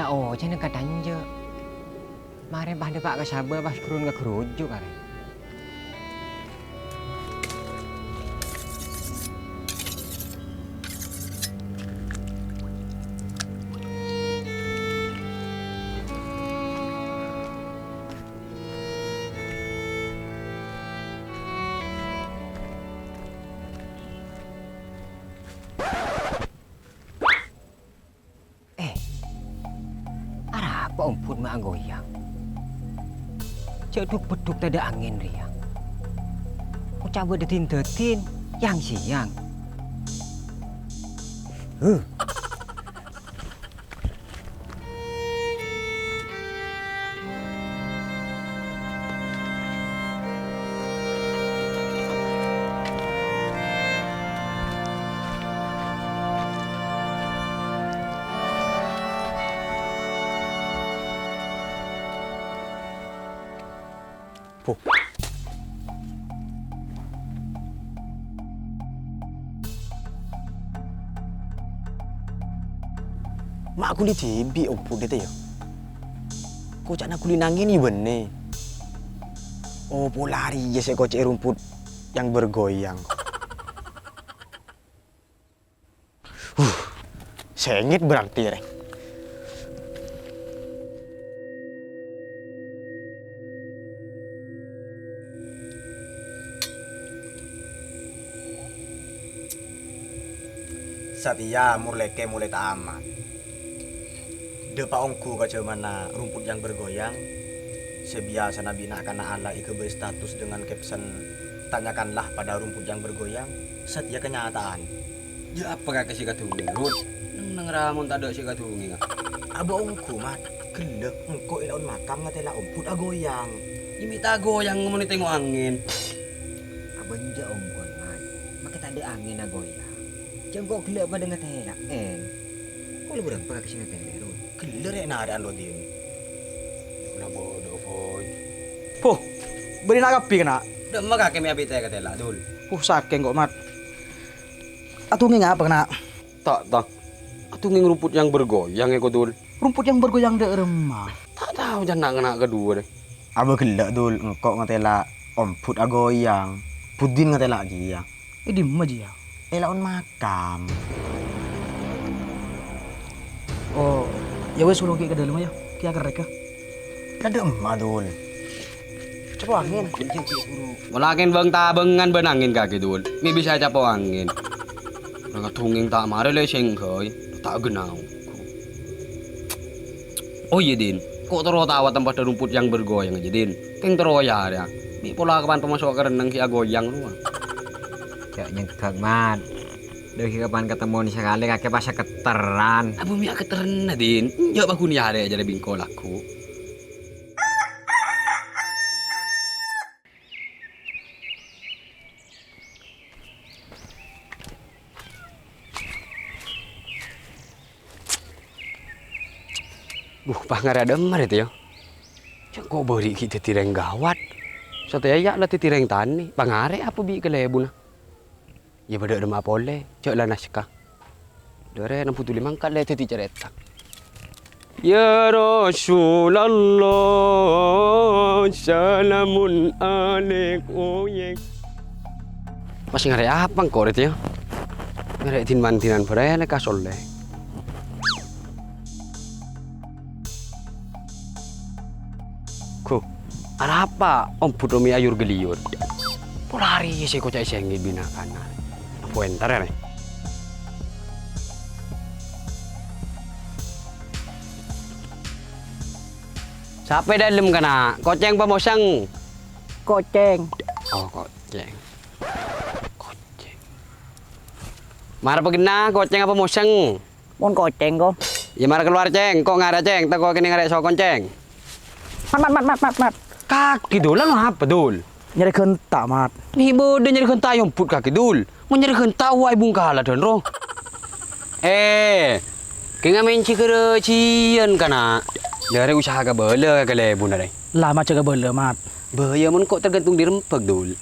Tak jangan kata anje. Mari bah depak ke sabar bah kurun ke kerujuk kare. Apa umput mak goyang? Cek beduk tak ada angin riang. Aku coba detin yang siang. Mak aku dicebi umput itu ya. Kok cak nak kulinangin ni benih. Oh, polari je saya kocek rumput yang bergoyang. Sengit berarti rek. Satya murleke mulai tamat. Depa ongku kaca mana rumput yang bergoyang. Sebiasa Nabi nak kana Allah ike berstatus dengan caption tanyakanlah pada rumput yang bergoyang. Satya kenyataan. Ya apa kakek si katungi? Rut, nang ramun tak ada si katungi ngah. Aba ongku mat gelek engko ilaun makam ngatela rumput agoyang. Imita goyang ngomong tengok angin. Abenja ongkon mat. Maka tak ada angin agoyang. Jangan gelap pada ngatela Kau lu berang pakai sini tele. Gelek rek na ada ando din. Kena bodoh boy. Puh, beri nak kapi kena. Dah mak kakek mi abite katela dul. Sakeng kok mat. Atungi ngapa kena? Tak. Atu nging rumput yang bergoyang eko dul. Rumput yang bergoyang dek remah. Tak tahu jangan kena kedua deh. Aba gelak dul engkok ngatela omput agoyang. Pudin ngatela lagi ya. Di mana dia? Elaun makam. Oh, ya wes suruh ke dalam aja. Kia kereka. Ada emak dul. Coba angin. Walakin bang tabengan benangin kakek dul. Mi bisa capo angin. Nang tunging tak mare le sengkoi. Tak genau. Oh iya din. Kok terus tawa tempat ada rumput yang bergoyang aja din. Keng terus ya. Mi pola kapan pemasok kerenang ki agoyang lu. Cak nyegak mat. Dari kapan ketemu ni sekali kakek pasal keteran. Abu mi keteran din. Ya baku ni hari aja bingkol aku. Pangar ada emar itu ya. Kok beri kita tireng gawat. Satya lah tireng tani. Pangare apa bi kelebuna. Ya pada ada apa oleh. Cak lah naskah. Dore 65 kat le titi cerita. Ya Rasulullah salamun alaikum. Masih ngare apa kok itu ya? Ngare tin-mantinan beraya le kasol le. Ada apa om pudomi ayur geliur? Polari sih kok cai sengi bina kanan. Apa entar ya? Sampai dalam kana, koceng pemosang. Koceng. Oh koceng. Mara pegena koceng apa mosang? Mon koceng kok. Ya mara keluar ceng, kok ngara ceng, tak kok kini ngarek so konceng. Mat. Kaki dul, lalu apa dul? Nyari kentak mat. Nih bodoh nyari kentak yang put kaki dul. Mau nyari kentak wai bungkala dan roh. Kena menci kerecian kana. Dari usaha ke bela ke lebun ada. Lama cakap bola mat. Bahaya mun kok tergantung di rempek dul.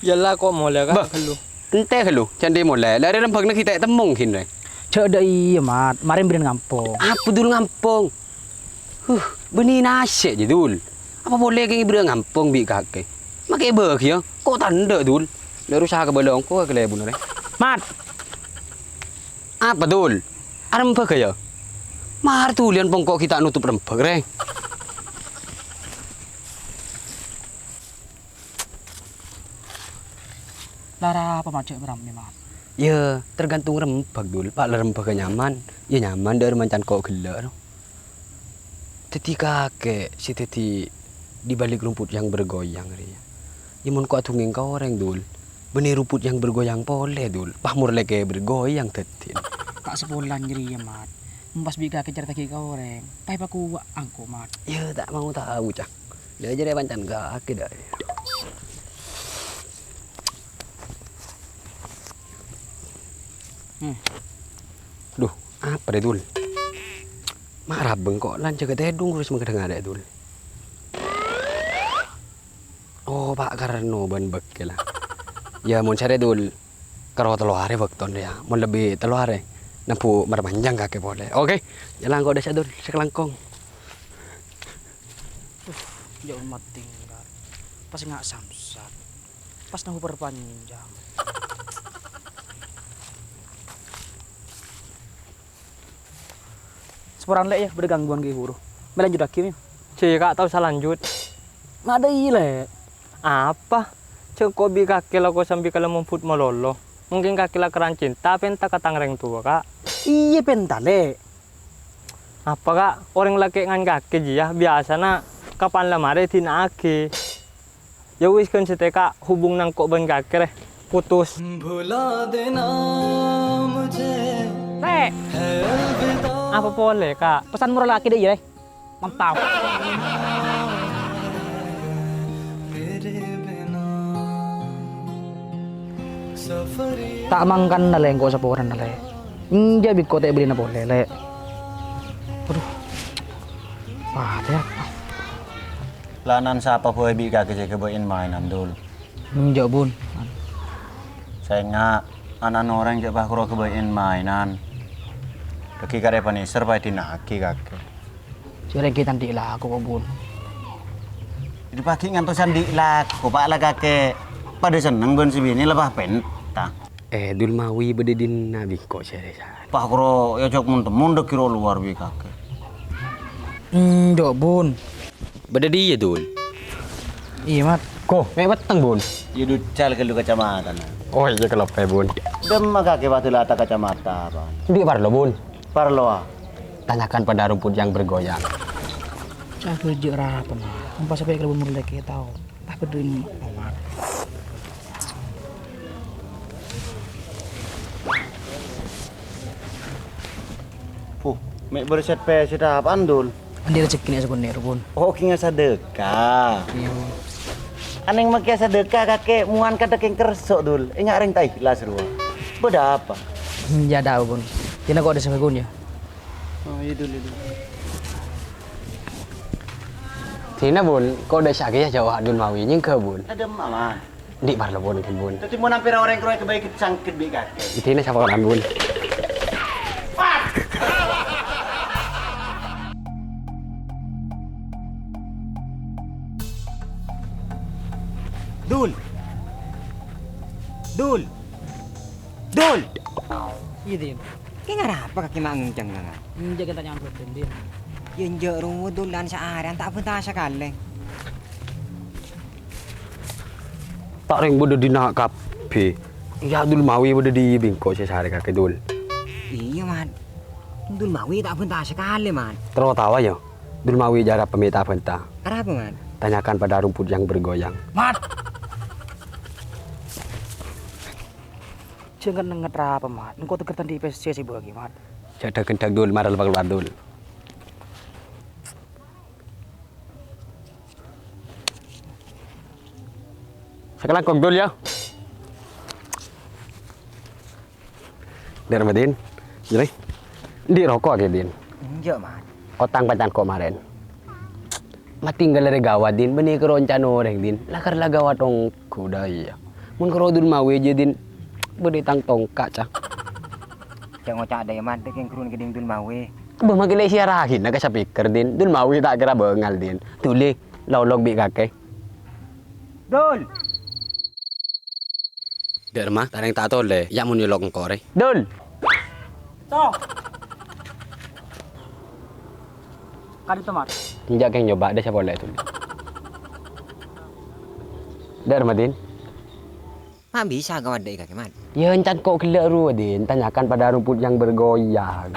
Yalah kok mulai kan lu. Ente kalau candi mulai. Dari rempek nak kita temung kin deh. Cak ada iya mat. Marin beri ngampung. Apa dul ngampung? Beni nasi je dul. Apa boleh ke ibu ngampung bi kakek? Makai ber kia. Kok tanda dul. Dah rusak ke balong ko ke lebun re. Mat, Apa dul? Ada rempah ya? Mahar tulian pongkok kita nutup rempah re. lara apa macam beram ni mat. Ya, tergantung rempah dul. Pak rempah ke nyaman. Ya nyaman dari mancan kok gila. Teti kakek, si teti di balik rumput yang bergoyang re. Ya mun kok atungin kau orang dul. Benih rumput yang bergoyang pole dul. Pahmur leke bergoyang teti. Kak sebulan jadi ya mat. Mempas bika kejar kaki kau orang. Pai paku angko mat. Ya tak mau tahu cak. Dia jadi mancan kaki dah. Duh, apa deh dul? Marah bengkok lan jaga tedung terus mengadang ada dul. Oh, Pak Karno ban bekel lah. Ya mun cari dul karo teluare wakton ya. Mun lebih teluare nampu merpanjang kaki boleh. Oke, jalan kau desa dul sekelangkong. Jauh mat tinggal. Pas nggak samsat. Pas nahu perpanjang. Seporan lek ya, bergangguan ke huru. Melanjut lagi nih. Cik kak tahu selanjut. Nggak ada ile. Apa? Cik kobi kaki lah kau sambil kalau memput melolo. Mungkin kaki lah keran cinta penta katang reng tua kak. Iya pentale. Apa kak? Orang laki ngan kaki jia biasa na kapan lamare tina aki. Ya wis kan kak hubung nang kok ban kaki reh putus. Lek, Apa boleh kak? pesan murah laki deh ya. Mantap. Tak mangkan na leng ko sa poran na le. Hindi big ko tayo beli na boleh le. Aduh. Wah, teh. Lanan siapa boleh bi kaki saya kebain mainan dul. Nunjuk bun. Saya nggak anak orang cek bah kuro kebain mainan. Kaki kare paniser pai dinaki kaki. Sire kita nanti lah aku bun. Di pagi ngantosan diilak, kopak lah kakek. Pada seneng ben sibini lebah penta. Dul mawi bededin nabi kok saya. Pak kuro ya jok mundek kiro luar bi kakek. Nunjuk bun. Bededi ya dul. Iya mat. Ko, mek weteng bun. Ya ducal ke lu kacamata na. Oh iya kalau pe bun. Demma kakek batu lata kacamata apa? Di parlo bun. Parlo ah. Tanyakan pada rumput yang bergoyang. Saya kerja apa mat. Empat sampai kalau bun lagi tahu. Tak peduli mat. Mek berset pe sudah apaan dul? Andi rezeki ni sebenarnya bun. Oh kinga sedekah. Iya bun. Aneng makia sedekah kakek muan kada keng kersok dul. Ingat ring tai ikhlas ruah. Beda apa? Ya tahu bun. Jadi kok ada sebagun ya. Oh iya dul itu. Tina bun, kok udah sakit ya jauh dul mawi nying ke bun. Ada mama. Di parlo bun bun. Tapi mau nampir orang keroy kebaik sangkit bi kakek. Tina siapa orang bun? Dul. Dul. Dul. Iya dia. Kaya nga apa kaki mangencang na nga. Hindi kita nyampe din. Yung jero mo dulan sa area, tak punta sa kaleng. Tak ring bodo di nak kape. Ya dul mawi bodo di bingko saya sehari kakek dul. Iya man. Dul mawi tak punta sa kaleng man. Terus tawa ya. Dul mawi jarak pemita penta. Apa man? Tanyakan pada rumput yang bergoyang. Mat. Jangan nengetra apa mat. Engkau tegertan di PSC sih bagi mat. Jadi kendak dul maral keluar dul. Sekarang kong dul ya. Dari Madin, jadi di rokok aja din. Iya man. Otang pacan kemarin. Matinggal dari gawat din, benih keroncan orang din. Lakar lah gawat ong kuda iya. Mun kerodul mawe aja din, beri tang tongkat cah. Jangan ngocak ada man, keng kurun geding dul mawi. Kebah makin siarahin nak sa pikir din. Dul mau tak kira bengal din. Tuli lolog bi kakek. Dul. Derma, tareng tak tole. Ya mun nyolok engkore. Dul. Toh. Kali tomat. Injak keng nyoba deh siapa boleh tuli. Derma din. Mak bisa kau ada kakek mat. Ya encan kok kelak ru din. Tanyakan pada rumput yang bergoyang.